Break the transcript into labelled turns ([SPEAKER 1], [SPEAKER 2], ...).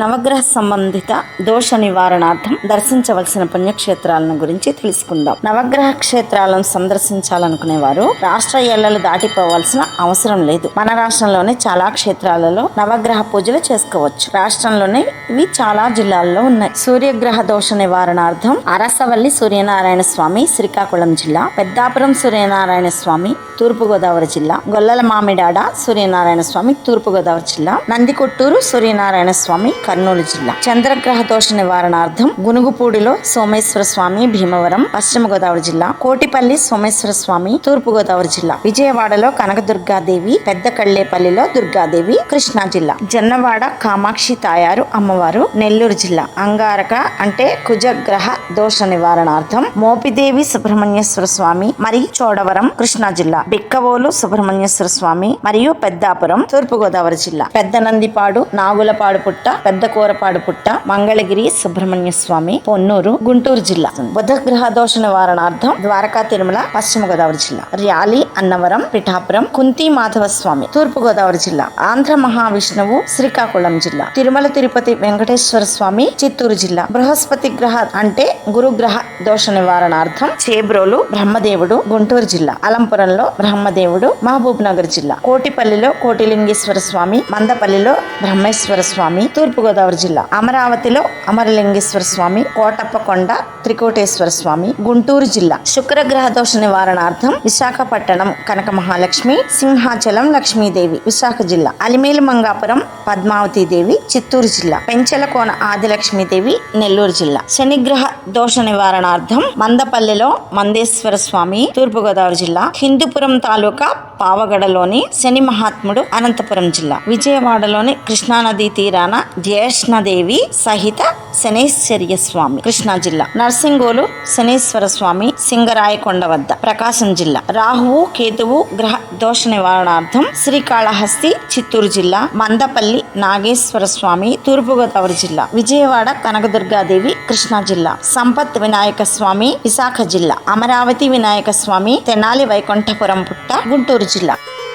[SPEAKER 1] నవగ్రహ సంబంధిత దోష నివారణార్థం దర్శించవలసిన పుణ్యక్షేత్రాలను గురించి తెలుసుకుందాం. నవగ్రహ క్షేత్రాలను సందర్శించాలనుకునేవారు రాష్ట్ర ఎల్లలు దాటిపోవాల్సిన అవసరం లేదు. మన రాష్ట్రంలోనే చాలా క్షేత్రాలలో నవగ్రహ పూజలు చేసుకోవచ్చు. రాష్ట్రంలోనే ఇవి చాలా జిల్లాల్లో ఉన్నాయి. సూర్యగ్రహ దోష నివారణార్థం అరసవల్లి సూర్యనారాయణ స్వామి శ్రీకాకుళం జిల్లా, పెద్దాపురం సూర్యనారాయణ స్వామి తూర్పుగోదావరి జిల్లా, గొల్లల మామిడాడ సూర్యనారాయణ స్వామి తూర్పుగోదావరి జిల్లా, నందికొట్టూరు సూర్యనారాయణ స్వామి కర్నూలు జిల్లా. చంద్రగ్రహ దోష నివారణార్థం గునుగుపూడిలో సోమేశ్వర స్వామి భీమవరం పశ్చిమ గోదావరి జిల్లా, కోటిపల్లి సోమేశ్వర స్వామి తూర్పు గోదావరి జిల్లా, విజయవాడలో కనకదుర్గాదేవి, పెద్ద కళ్ళేపల్లిలో దుర్గాదేవి కృష్ణా జిల్లా, జొన్నవాడ కామాక్షి తాయారు అమ్మవారు నెల్లూరు జిల్లా, అంగారక అంటే కుజగ్రహ దోష నివారణార్థం మోపిదేవి సుబ్రహ్మణ్యేశ్వర స్వామి మరియు చోడవరం కృష్ణా జిల్లా, బిక్కవోలు సుబ్రహ్మణ్యేశ్వర స్వామి మరియు పెద్దాపురం తూర్పు గోదావరి జిల్లా, పెద్ద నందిపాడు నాగులపాడు పుట్ట, పెద్ద కూరపాడు పుట్ట, మంగళగిరి సుబ్రహ్మణ్య స్వామి పొన్నూరు గుంటూరు జిల్లా. బుధగ్రహ దోష నివారణార్థం ద్వారకా తిరుమల పశ్చిమ గోదావరి జిల్లా, ర్యాలి అన్నవరం పిఠాపురం కుంతి మాధవ స్వామి తూర్పు గోదావరి జిల్లా, ఆంధ్ర మహావిష్ణువు శ్రీకాకుళం జిల్లా, తిరుమల తిరుపతి వెంకటేశ్వర స్వామి చిత్తూరు జిల్లా, బృహస్పతి గ్రహ అంటే గురుగ్రహ దోష నివారణార్థం చేబ్రోలు బ్రహ్మదేవుడు గుంటూరు జిల్లా, అలంపురంలో బ్రహ్మదేవుడు మహబూబ్ నగర్ జిల్లా, కోటిపల్లిలో కోటిలింగేశ్వర స్వామి, మందపల్లిలో బ్రహ్మేశ్వర స్వామి తూర్పు గోదావరి జిల్లా, అమరావతిలో అమరలింగేశ్వర స్వామి, కోటప్పకొండ త్రికోటేశ్వర స్వామి గుంటూరు జిల్లా. శుక్రగ్రహ దోష నివారణార్థం విశాఖపట్టణం కనక మహాలక్ష్మి, సింహాచలం లక్ష్మీదేవి విశాఖ జిల్లా, అలిమేలు మంగాపురం పద్మావతి దేవి చిత్తూరు జిల్లా, పెంచలకోన ఆదిలక్ష్మీదేవి నెల్లూరు జిల్లా. శనిగ్రహ దోష నివారణార్థం మందపల్లిలో మందేశ్వర స్వామి తూర్పు గోదావరి జిల్లా, హిందూపురం తాలూకా పావగడలోని శని మహాత్ముడు అనంతపురం జిల్లా, విజయవాడలోని కృష్ణానదీ తీరాన జ్యేష్ణదేవి సహిత శనేశ్వర్య స్వామి కృష్ణా జిల్లా, నర్సింగోలు శనేశ్వర స్వామి సింగరాయకొండ వద్ద ప్రకాశం జిల్లా. రాహువు కేతువు గ్రహ దోష నివారణార్థం శ్రీకాళహస్తి చిత్తూరు జిల్లా, మందపల్లి నాగేశ్వర స్వామి తూర్పు గోదావరి జిల్లా, విజయవాడ కనకదుర్గాదేవి కృష్ణా జిల్లా, సంపత్ వినాయక స్వామి విశాఖ జిల్లా, అమరావతి వినాయక స్వామి తెనాలి వైకుంఠపురం పుట్ట గుంటూరు జిల్లా.